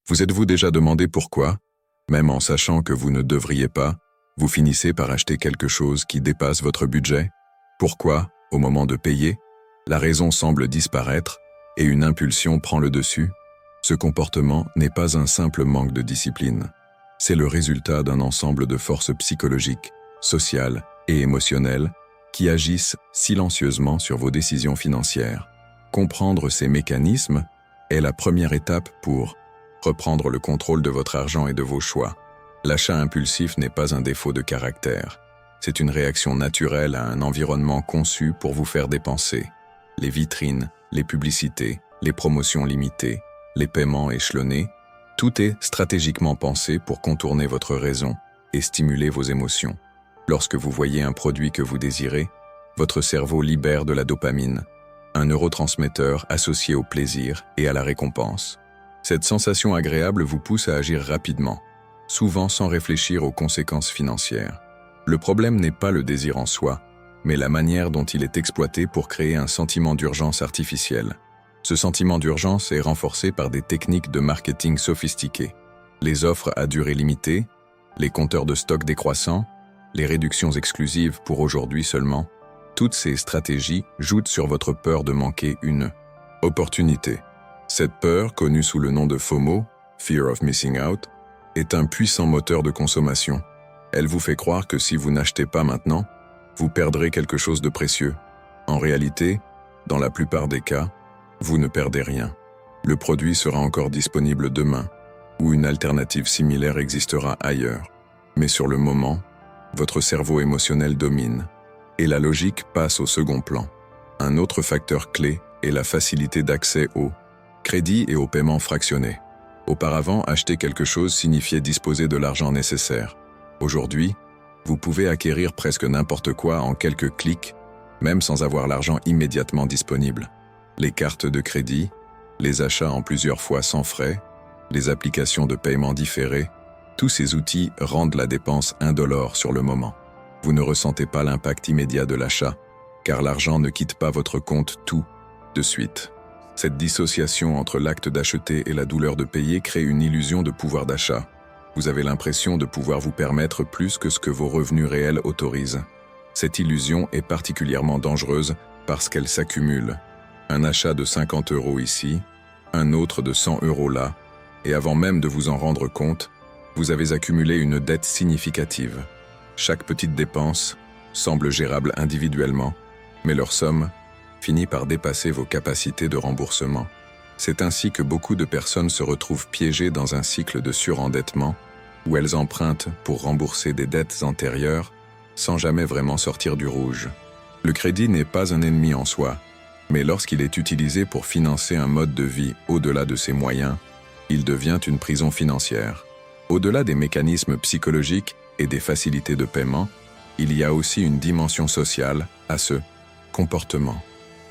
Vous êtes-vous déjà demandé pourquoi, même en sachant que vous ne devriez pas, vous finissez par acheter quelque chose qui dépasse votre budget? Pourquoi, au moment de payer, la raison semble disparaître et une impulsion prend le dessus? Ce comportement n'est pas un simple manque de discipline. C'est le résultat d'un ensemble de forces psychologiques, sociales et émotionnelles qui agissent silencieusement sur vos décisions financières. Comprendre ces mécanismes est la première étape pour reprendre le contrôle de votre argent et de vos choix. L'achat impulsif n'est pas un défaut de caractère. C'est une réaction naturelle à un environnement conçu pour vous faire dépenser. Les vitrines, les publicités, les promotions limitées, les paiements échelonnés, tout est stratégiquement pensé pour contourner votre raison et stimuler vos émotions. Lorsque vous voyez un produit que vous désirez, votre cerveau libère de la dopamine, un neurotransmetteur associé au plaisir et à la récompense. Cette sensation agréable vous pousse à agir rapidement, souvent sans réfléchir aux conséquences financières. Le problème n'est pas le désir en soi, mais la manière dont il est exploité pour créer un sentiment d'urgence artificielle. Ce sentiment d'urgence est renforcé par des techniques de marketing sophistiquées. Les offres à durée limitée, les compteurs de stock décroissants, les réductions exclusives pour aujourd'hui seulement, toutes ces stratégies jouent sur votre peur de manquer une opportunité. Cette peur, connue sous le nom de FOMO, Fear of Missing Out, est un puissant moteur de consommation. Elle vous fait croire que si vous n'achetez pas maintenant, vous perdrez quelque chose de précieux. En réalité, dans la plupart des cas, vous ne perdez rien. Le produit sera encore disponible demain, ou une alternative similaire existera ailleurs. Mais sur le moment, votre cerveau émotionnel domine, et la logique passe au second plan. Un autre facteur clé est la facilité d'accès au crédit et au paiement fractionné. Auparavant, acheter quelque chose signifiait disposer de l'argent nécessaire. Aujourd'hui, vous pouvez acquérir presque n'importe quoi en quelques clics, même sans avoir l'argent immédiatement disponible. Les cartes de crédit, les achats en plusieurs fois sans frais, les applications de paiement différés, tous ces outils rendent la dépense indolore sur le moment. Vous ne ressentez pas l'impact immédiat de l'achat, car l'argent ne quitte pas votre compte tout de suite. Cette dissociation entre l'acte d'acheter et la douleur de payer crée une illusion de pouvoir d'achat. Vous avez l'impression de pouvoir vous permettre plus que ce que vos revenus réels autorisent. Cette illusion est particulièrement dangereuse parce qu'elle s'accumule. Un achat de 50 € ici, un autre de 100 € là, et avant même de vous en rendre compte, vous avez accumulé une dette significative. Chaque petite dépense semble gérable individuellement, mais leur somme finit par dépasser vos capacités de remboursement. C'est ainsi que beaucoup de personnes se retrouvent piégées dans un cycle de surendettement où elles empruntent pour rembourser des dettes antérieures sans jamais vraiment sortir du rouge. Le crédit n'est pas un ennemi en soi, mais lorsqu'il est utilisé pour financer un mode de vie au-delà de ses moyens, il devient une prison financière. Au-delà des mécanismes psychologiques et des facilités de paiement, il y a aussi une dimension sociale à ce comportement.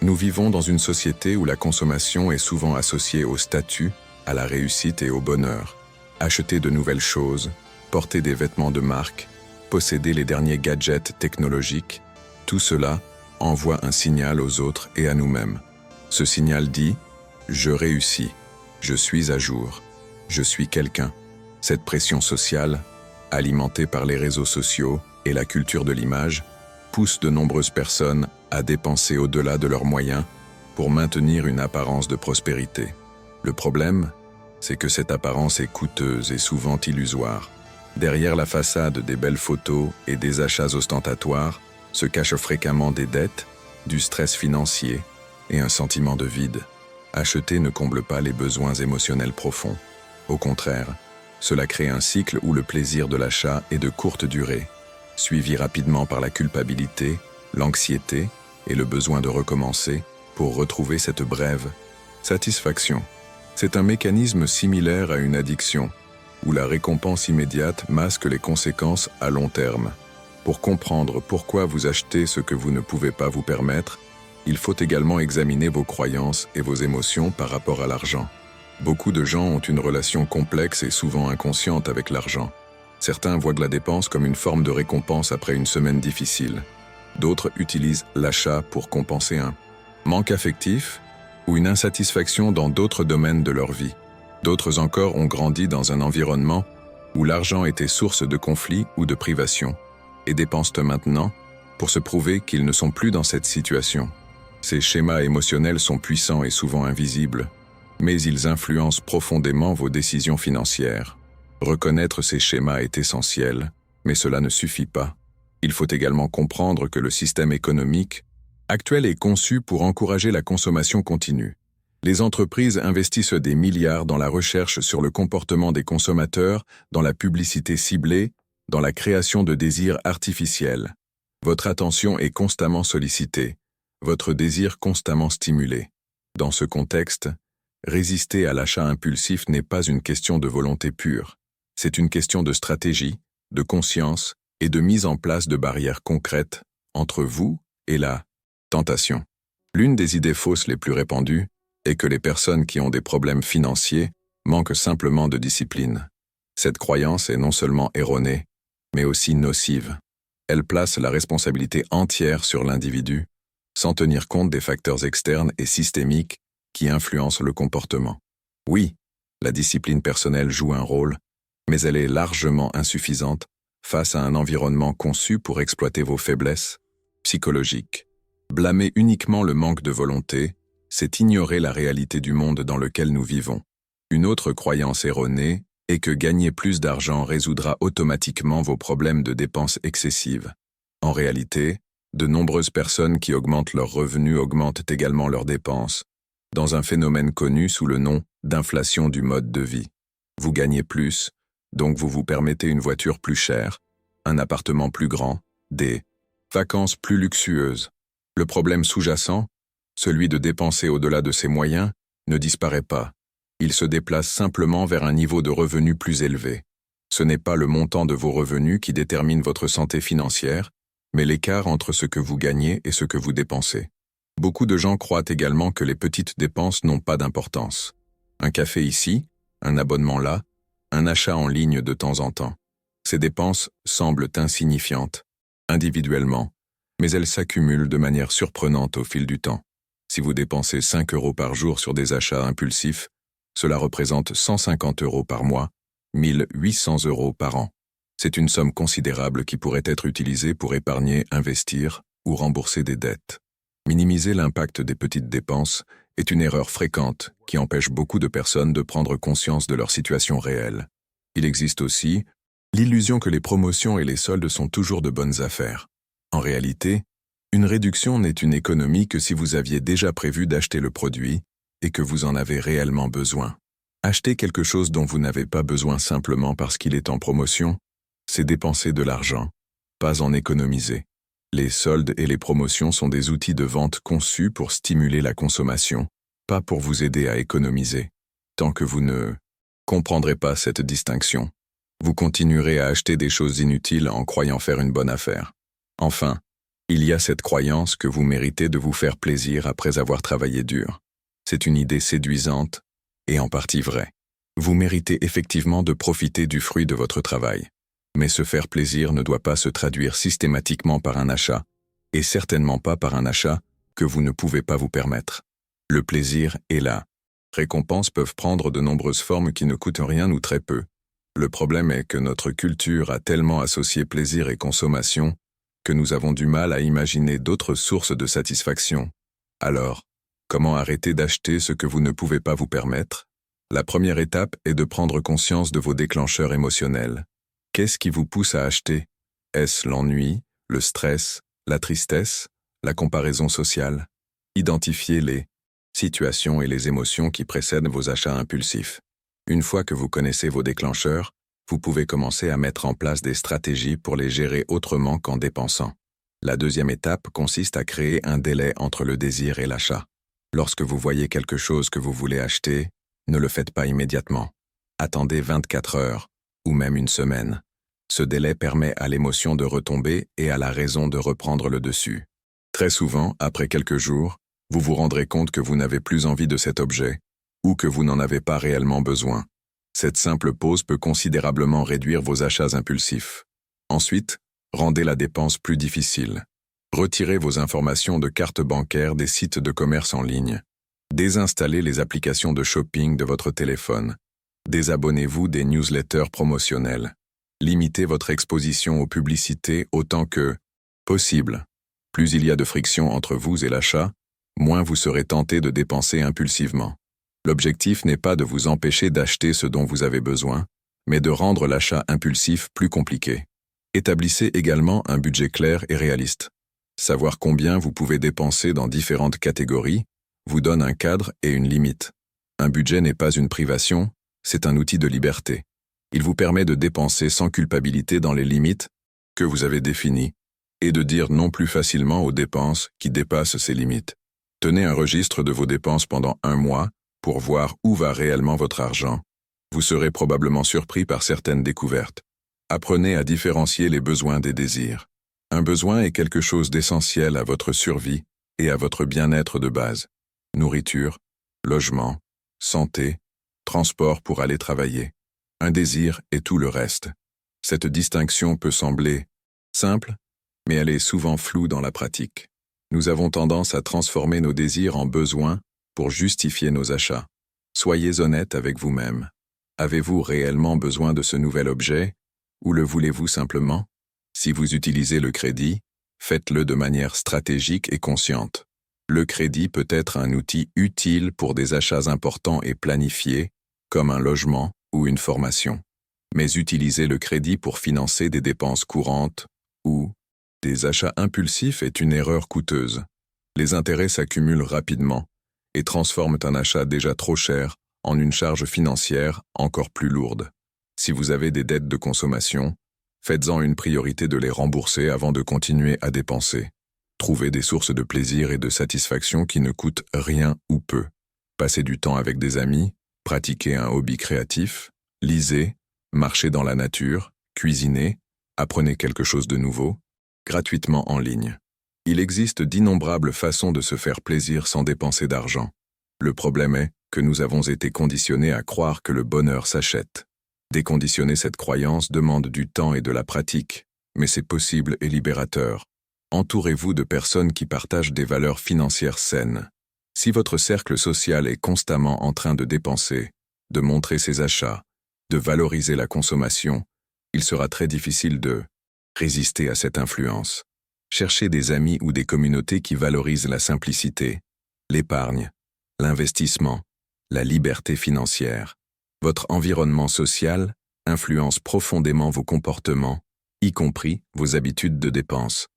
Nous vivons dans une société où la consommation est souvent associée au statut, à la réussite et au bonheur. Acheter de nouvelles choses, porter des vêtements de marque, posséder les derniers gadgets technologiques, tout cela envoie un signal aux autres et à nous-mêmes. Ce signal dit « Je réussis, je suis à jour, je suis quelqu'un ». Cette pression sociale, alimentée par les réseaux sociaux et la culture de l'image, pousse de nombreuses personnes à dépenser au-delà de leurs moyens pour maintenir une apparence de prospérité. Le problème, c'est que cette apparence est coûteuse et souvent illusoire. Derrière la façade des belles photos et des achats ostentatoires se cachent fréquemment des dettes, du stress financier et un sentiment de vide. Acheter ne comble pas les besoins émotionnels profonds. Au contraire, cela crée un cycle où le plaisir de l'achat est de courte durée, suivi rapidement par la culpabilité, l'anxiété et le besoin de recommencer pour retrouver cette brève satisfaction. C'est un mécanisme similaire à une addiction, où la récompense immédiate masque les conséquences à long terme. Pour comprendre pourquoi vous achetez ce que vous ne pouvez pas vous permettre, il faut également examiner vos croyances et vos émotions par rapport à l'argent. Beaucoup de gens ont une relation complexe et souvent inconsciente avec l'argent. Certains voient la dépense comme une forme de récompense après une semaine difficile. D'autres utilisent l'achat pour compenser un manque affectif ou une insatisfaction dans d'autres domaines de leur vie. D'autres encore ont grandi dans un environnement où l'argent était source de conflits ou de privation, et dépensent maintenant pour se prouver qu'ils ne sont plus dans cette situation. Ces schémas émotionnels sont puissants et souvent invisibles, mais ils influencent profondément vos décisions financières. Reconnaître ces schémas est essentiel, mais cela ne suffit pas. Il faut également comprendre que le système économique actuel est conçu pour encourager la consommation continue. Les entreprises investissent des milliards dans la recherche sur le comportement des consommateurs, dans la publicité ciblée, dans la création de désirs artificiels. Votre attention est constamment sollicitée, votre désir constamment stimulé. Dans ce contexte, résister à l'achat impulsif n'est pas une question de volonté pure. C'est une question de stratégie, de conscience et de mise en place de barrières concrètes entre vous et la tentation. L'une des idées fausses les plus répandues est que les personnes qui ont des problèmes financiers manquent simplement de discipline. Cette croyance est non seulement erronée, mais aussi nocive. Elle place la responsabilité entière sur l'individu, sans tenir compte des facteurs externes et systémiques qui influencent le comportement. Oui, la discipline personnelle joue un rôle, mais elle est largement insuffisante face à un environnement conçu pour exploiter vos faiblesses psychologiques. Blâmer uniquement le manque de volonté, c'est ignorer la réalité du monde dans lequel nous vivons. Une autre croyance erronée est que gagner plus d'argent résoudra automatiquement vos problèmes de dépenses excessives. En réalité, de nombreuses personnes qui augmentent leurs revenus augmentent également leurs dépenses, dans un phénomène connu sous le nom d'inflation du mode de vie. Vous gagnez plus, donc vous vous permettez une voiture plus chère, un appartement plus grand, des vacances plus luxueuses. Le problème sous-jacent, celui de dépenser au-delà de ses moyens, ne disparaît pas. Il se déplace simplement vers un niveau de revenu plus élevé. Ce n'est pas le montant de vos revenus qui détermine votre santé financière, mais l'écart entre ce que vous gagnez et ce que vous dépensez. Beaucoup de gens croient également que les petites dépenses n'ont pas d'importance. Un café ici, un abonnement là, un achat en ligne de temps en temps. Ces dépenses semblent insignifiantes, individuellement, mais elles s'accumulent de manière surprenante au fil du temps. Si vous dépensez 5 € par jour sur des achats impulsifs, cela représente 150 € par mois, 1800 € par an. C'est une somme considérable qui pourrait être utilisée pour épargner, investir ou rembourser des dettes. Minimiser l'impact des petites dépenses est une erreur fréquente qui empêche beaucoup de personnes de prendre conscience de leur situation réelle. Il existe aussi l'illusion que les promotions et les soldes sont toujours de bonnes affaires. En réalité, une réduction n'est une économie que si vous aviez déjà prévu d'acheter le produit et que vous en avez réellement besoin. Acheter quelque chose dont vous n'avez pas besoin simplement parce qu'il est en promotion, c'est dépenser de l'argent, pas en économiser. Les soldes et les promotions sont des outils de vente conçus pour stimuler la consommation, pas pour vous aider à économiser. Tant que vous ne comprendrez pas cette distinction, vous continuerez à acheter des choses inutiles en croyant faire une bonne affaire. Enfin, il y a cette croyance que vous méritez de vous faire plaisir après avoir travaillé dur. C'est une idée séduisante et en partie vraie. Vous méritez effectivement de profiter du fruit de votre travail. Mais se faire plaisir ne doit pas se traduire systématiquement par un achat, et certainement pas par un achat que vous ne pouvez pas vous permettre. Le plaisir et la récompense peuvent prendre de nombreuses formes qui ne coûtent rien ou très peu. Le problème est que notre culture a tellement associé plaisir et consommation que nous avons du mal à imaginer d'autres sources de satisfaction. Alors, comment arrêter d'acheter ce que vous ne pouvez pas vous permettre? La première étape est de prendre conscience de vos déclencheurs émotionnels. Qu'est-ce qui vous pousse à acheter? Est-ce l'ennui, le stress, la tristesse, la comparaison sociale? Identifiez les situations et les émotions qui précèdent vos achats impulsifs. Une fois que vous connaissez vos déclencheurs, vous pouvez commencer à mettre en place des stratégies pour les gérer autrement qu'en dépensant. La deuxième étape consiste à créer un délai entre le désir et l'achat. Lorsque vous voyez quelque chose que vous voulez acheter, ne le faites pas immédiatement. Attendez 24 heures, ou même une semaine. Ce délai permet à l'émotion de retomber et à la raison de reprendre le dessus. Très souvent, après quelques jours, vous vous rendrez compte que vous n'avez plus envie de cet objet, ou que vous n'en avez pas réellement besoin. Cette simple pause peut considérablement réduire vos achats impulsifs. Ensuite, rendez la dépense plus difficile. Retirez vos informations de carte bancaire des sites de commerce en ligne. Désinstallez les applications de shopping de votre téléphone Désabonnez-vous des newsletters promotionnels. Limitez votre exposition aux publicités autant que possible. Plus il y a de friction entre vous et l'achat, moins vous serez tenté de dépenser impulsivement. L'objectif n'est pas de vous empêcher d'acheter ce dont vous avez besoin, mais de rendre l'achat impulsif plus compliqué. Établissez également un budget clair et réaliste. Savoir combien vous pouvez dépenser dans différentes catégories vous donne un cadre et une limite. Un budget n'est pas une privation, c'est un outil de liberté. Il vous permet de dépenser sans culpabilité dans les limites que vous avez définies et de dire non plus facilement aux dépenses qui dépassent ces limites. Tenez un registre de vos dépenses pendant 1 mois pour voir où va réellement votre argent. Vous serez probablement surpris par certaines découvertes. Apprenez à différencier les besoins des désirs. Un besoin est quelque chose d'essentiel à votre survie et à votre bien-être de base. Nourriture, logement, santé, transport pour aller travailler. Un désir est tout le reste. Cette distinction peut sembler simple, mais elle est souvent floue dans la pratique. Nous avons tendance à transformer nos désirs en besoins pour justifier nos achats. Soyez honnête avec vous-même. Avez-vous réellement besoin de ce nouvel objet, ou le voulez-vous simplement? Si vous utilisez le crédit, faites-le de manière stratégique et consciente. Le crédit peut être un outil utile pour des achats importants et planifiés, comme un logement ou une formation. Mais utiliser le crédit pour financer des dépenses courantes ou des achats impulsifs est une erreur coûteuse. Les intérêts s'accumulent rapidement et transforment un achat déjà trop cher en une charge financière encore plus lourde. Si vous avez des dettes de consommation, faites-en une priorité de les rembourser avant de continuer à dépenser. Trouvez des sources de plaisir et de satisfaction qui ne coûtent rien ou peu. Passez du temps avec des amis, pratiquez un hobby créatif, lisez, marchez dans la nature, cuisinez, apprenez quelque chose de nouveau, gratuitement en ligne. Il existe d'innombrables façons de se faire plaisir sans dépenser d'argent. Le problème est que nous avons été conditionnés à croire que le bonheur s'achète. Déconditionner cette croyance demande du temps et de la pratique, mais c'est possible et libérateur. Entourez-vous de personnes qui partagent des valeurs financières saines. Si votre cercle social est constamment en train de dépenser, de montrer ses achats, de valoriser la consommation, il sera très difficile de résister à cette influence. Cherchez des amis ou des communautés qui valorisent la simplicité, l'épargne, l'investissement, la liberté financière. Votre environnement social influence profondément vos comportements, y compris vos habitudes de dépenses.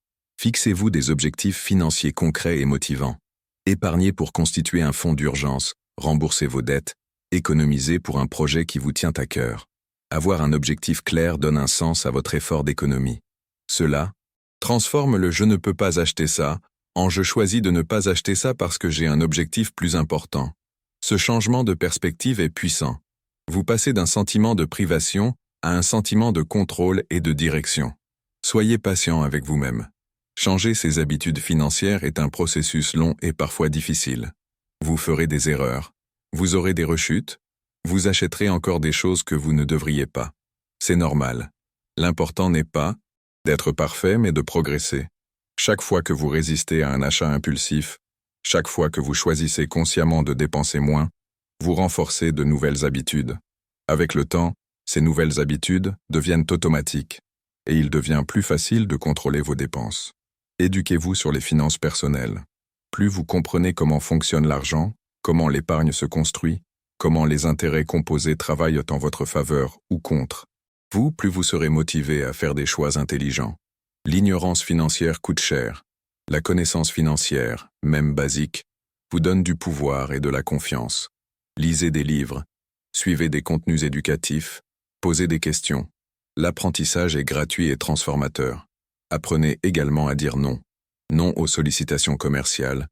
Fixez-vous des objectifs financiers concrets et motivants. Épargnez pour constituer un fonds d'urgence, remboursez vos dettes, économisez pour un projet qui vous tient à cœur. Avoir un objectif clair donne un sens à votre effort d'économie. Cela transforme le « je ne peux pas acheter ça » en « je choisis de ne pas acheter ça parce que j'ai un objectif plus important ». Ce changement de perspective est puissant. Vous passez d'un sentiment de privation à un sentiment de contrôle et de direction. Soyez patient avec vous-même. Changer ses habitudes financières est un processus long et parfois difficile. Vous ferez des erreurs. Vous aurez des rechutes. Vous achèterez encore des choses que vous ne devriez pas. C'est normal. L'important n'est pas d'être parfait, mais de progresser. Chaque fois que vous résistez à un achat impulsif, chaque fois que vous choisissez consciemment de dépenser moins, vous renforcez de nouvelles habitudes. Avec le temps, ces nouvelles habitudes deviennent automatiques et il devient plus facile de contrôler vos dépenses. Éduquez-vous sur les finances personnelles. Plus vous comprenez comment fonctionne l'argent, comment l'épargne se construit, comment les intérêts composés travaillent en votre faveur ou contre, plus vous serez motivé à faire des choix intelligents. L'ignorance financière coûte cher. La connaissance financière, même basique, vous donne du pouvoir et de la confiance. Lisez des livres, suivez des contenus éducatifs, posez des questions. L'apprentissage est gratuit et transformateur. Apprenez également à dire non. Non aux sollicitations commerciales,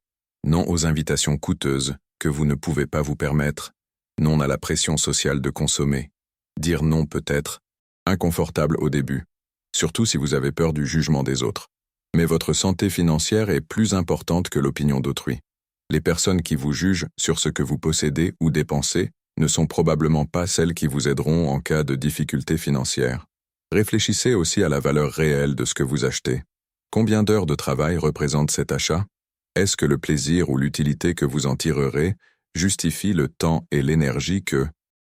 non aux invitations coûteuses que vous ne pouvez pas vous permettre, non à la pression sociale de consommer. Dire non peut être inconfortable au début, surtout si vous avez peur du jugement des autres. Mais votre santé financière est plus importante que l'opinion d'autrui. Les personnes qui vous jugent sur ce que vous possédez ou dépensez ne sont probablement pas celles qui vous aideront en cas de difficultés financières. Réfléchissez aussi à la valeur réelle de ce que vous achetez. Combien d'heures de travail représente cet achat? Est-ce que le plaisir ou l'utilité que vous en tirerez justifie le temps et l'énergie que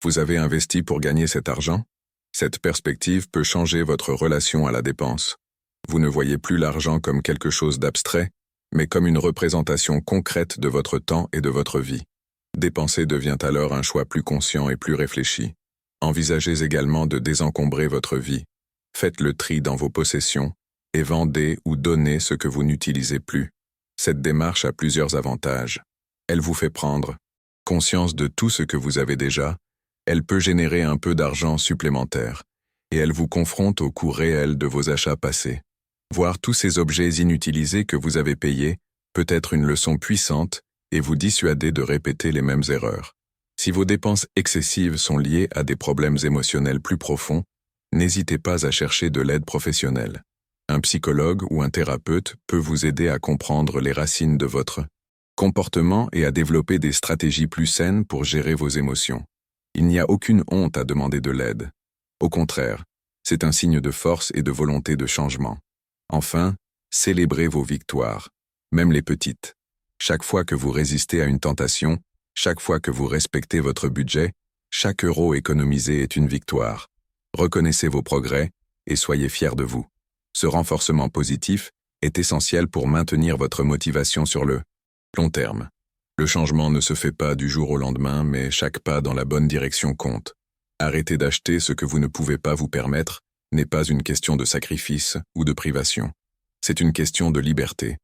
Vous avez investi pour gagner cet argent? Cette perspective peut changer votre relation à la dépense. Vous ne voyez plus l'argent comme quelque chose d'abstrait, mais comme une représentation concrète de votre temps et de votre vie. Dépenser devient alors un choix plus conscient et plus réfléchi. Envisagez également de désencombrer votre vie. Faites le tri dans vos possessions et vendez ou donnez ce que vous n'utilisez plus. Cette démarche a plusieurs avantages. Elle vous fait prendre conscience de tout ce que vous avez déjà, elle peut générer un peu d'argent supplémentaire, et elle vous confronte au coût réel de vos achats passés. Voir tous ces objets inutilisés que vous avez payés peut être une leçon puissante et vous dissuader de répéter les mêmes erreurs. Si vos dépenses excessives sont liées à des problèmes émotionnels plus profonds, n'hésitez pas à chercher de l'aide professionnelle. Un psychologue ou un thérapeute peut vous aider à comprendre les racines de votre comportement et à développer des stratégies plus saines pour gérer vos émotions. Il n'y a aucune honte à demander de l'aide. Au contraire, c'est un signe de force et de volonté de changement. Enfin, célébrez vos victoires, même les petites. Chaque fois que vous résistez à une tentation, chaque fois que vous respectez votre budget, chaque euro économisé est une victoire. Reconnaissez vos progrès et soyez fiers de vous. Ce renforcement positif est essentiel pour maintenir votre motivation sur le long terme. Le changement ne se fait pas du jour au lendemain, mais chaque pas dans la bonne direction compte. Arrêter d'acheter ce que vous ne pouvez pas vous permettre n'est pas une question de sacrifice ou de privation. C'est une question de liberté.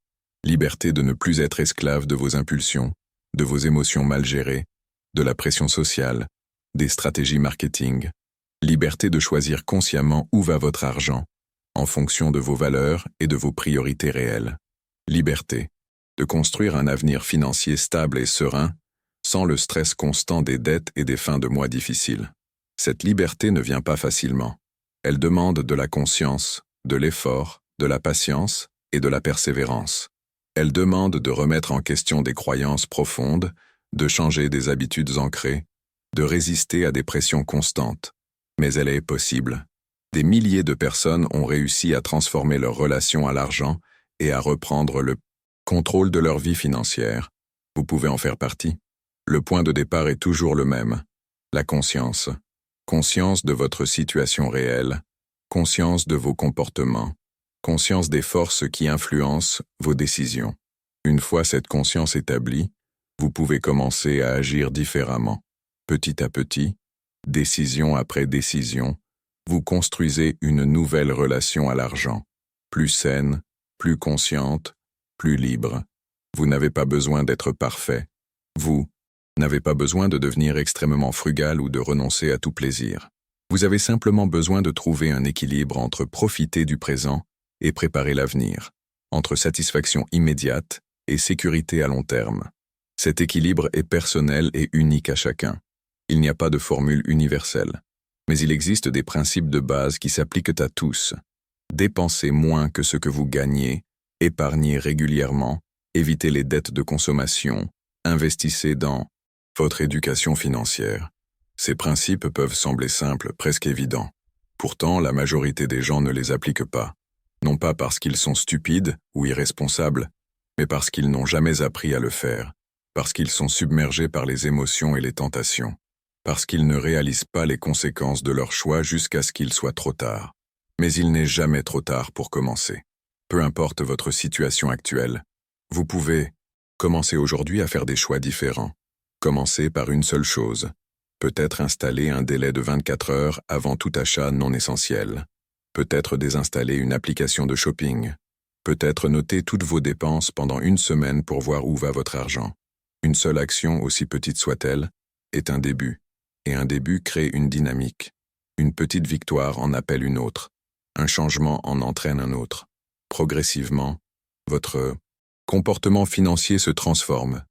Liberté de ne plus être esclave de vos impulsions, de vos émotions mal gérées, de la pression sociale, des stratégies marketing. Liberté de choisir consciemment où va votre argent, en fonction de vos valeurs et de vos priorités réelles. Liberté de construire un avenir financier stable et serein, sans le stress constant des dettes et des fins de mois difficiles. Cette liberté ne vient pas facilement. Elle demande de la conscience, de l'effort, de la patience et de la persévérance. Elle demande de remettre en question des croyances profondes, de changer des habitudes ancrées, de résister à des pressions constantes. Mais elle est possible. Des milliers de personnes ont réussi à transformer leur relation à l'argent et à reprendre le contrôle de leur vie financière. Vous pouvez en faire partie. Le point de départ est toujours le même. La conscience. Conscience de votre situation réelle. Conscience de vos comportements. Conscience des forces qui influencent vos décisions. Une fois cette conscience établie, vous pouvez commencer à agir différemment. Petit à petit, décision après décision, vous construisez une nouvelle relation à l'argent. Plus saine, plus consciente, plus libre. Vous n'avez pas besoin d'être parfait. Vous n'avez pas besoin de devenir extrêmement frugal ou de renoncer à tout plaisir. Vous avez simplement besoin de trouver un équilibre entre profiter du présent et préparer l'avenir, entre satisfaction immédiate et sécurité à long terme. Cet équilibre est personnel et unique à chacun. Il n'y a pas de formule universelle, mais il existe des principes de base qui s'appliquent à tous. Dépensez moins que ce que vous gagnez, épargnez régulièrement, évitez les dettes de consommation, investissez dans votre éducation financière. Ces principes peuvent sembler simples, presque évidents. Pourtant, la majorité des gens ne les appliquent pas. Non pas parce qu'ils sont stupides ou irresponsables, mais parce qu'ils n'ont jamais appris à le faire, parce qu'ils sont submergés par les émotions et les tentations, parce qu'ils ne réalisent pas les conséquences de leurs choix jusqu'à ce qu'il soit trop tard. Mais il n'est jamais trop tard pour commencer. Peu importe votre situation actuelle, vous pouvez commencer aujourd'hui à faire des choix différents. Commencez par une seule chose. Peut-être installer un délai de 24 heures avant tout achat non essentiel. Peut-être désinstaller une application de shopping. Peut-être noter toutes vos dépenses pendant une semaine pour voir où va votre argent. Une seule action, aussi petite soit-elle, est un début. Et un début crée une dynamique. Une petite victoire en appelle une autre. Un changement en entraîne un autre. Progressivement, votre comportement financier se transforme.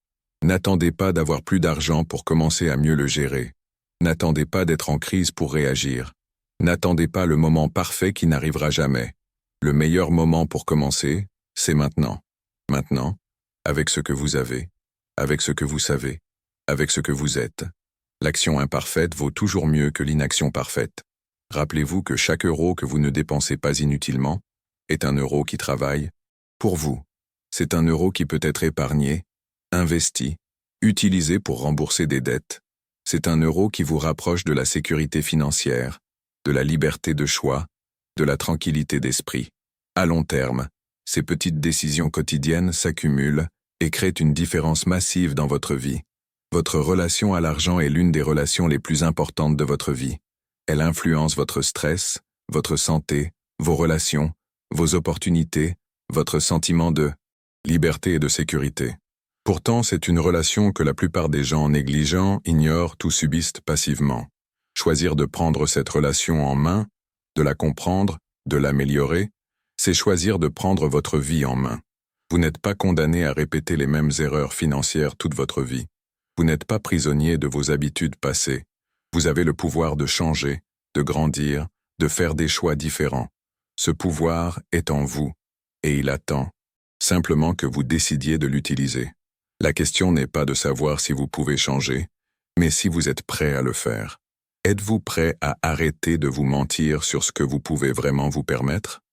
N'attendez pas d'avoir plus d'argent pour commencer à mieux le gérer. N'attendez pas d'être en crise pour réagir. N'attendez pas le moment parfait qui n'arrivera jamais. Le meilleur moment pour commencer, c'est maintenant. Maintenant, avec ce que vous avez, avec ce que vous savez, avec ce que vous êtes. L'action imparfaite vaut toujours mieux que l'inaction parfaite. Rappelez-vous que chaque euro que vous ne dépensez pas inutilement est un euro qui travaille pour vous. C'est un euro qui peut être épargné, investi, utilisé pour rembourser des dettes, C'est un euro qui vous rapproche de la sécurité financière, de la liberté de choix, de la tranquillité d'esprit. À long terme, ces petites décisions quotidiennes s'accumulent et créent une différence massive dans votre vie. Votre relation à l'argent est l'une des relations les plus importantes de votre vie. Elle influence votre stress, votre santé, vos relations, vos opportunités, votre sentiment de liberté et de sécurité. Pourtant, c'est une relation que la plupart des gens négligents, ignorent ou subissent passivement. Choisir de prendre cette relation en main, de la comprendre, de l'améliorer, c'est choisir de prendre votre vie en main. Vous n'êtes pas condamné à répéter les mêmes erreurs financières toute votre vie. Vous n'êtes pas prisonnier de vos habitudes passées. Vous avez le pouvoir de changer, de grandir, de faire des choix différents. Ce pouvoir est en vous, et il attend simplement que vous décidiez de l'utiliser. La question n'est pas de savoir si vous pouvez changer, mais si vous êtes prêt à le faire. Êtes-vous prêt à arrêter de vous mentir sur ce que vous pouvez vraiment vous permettre?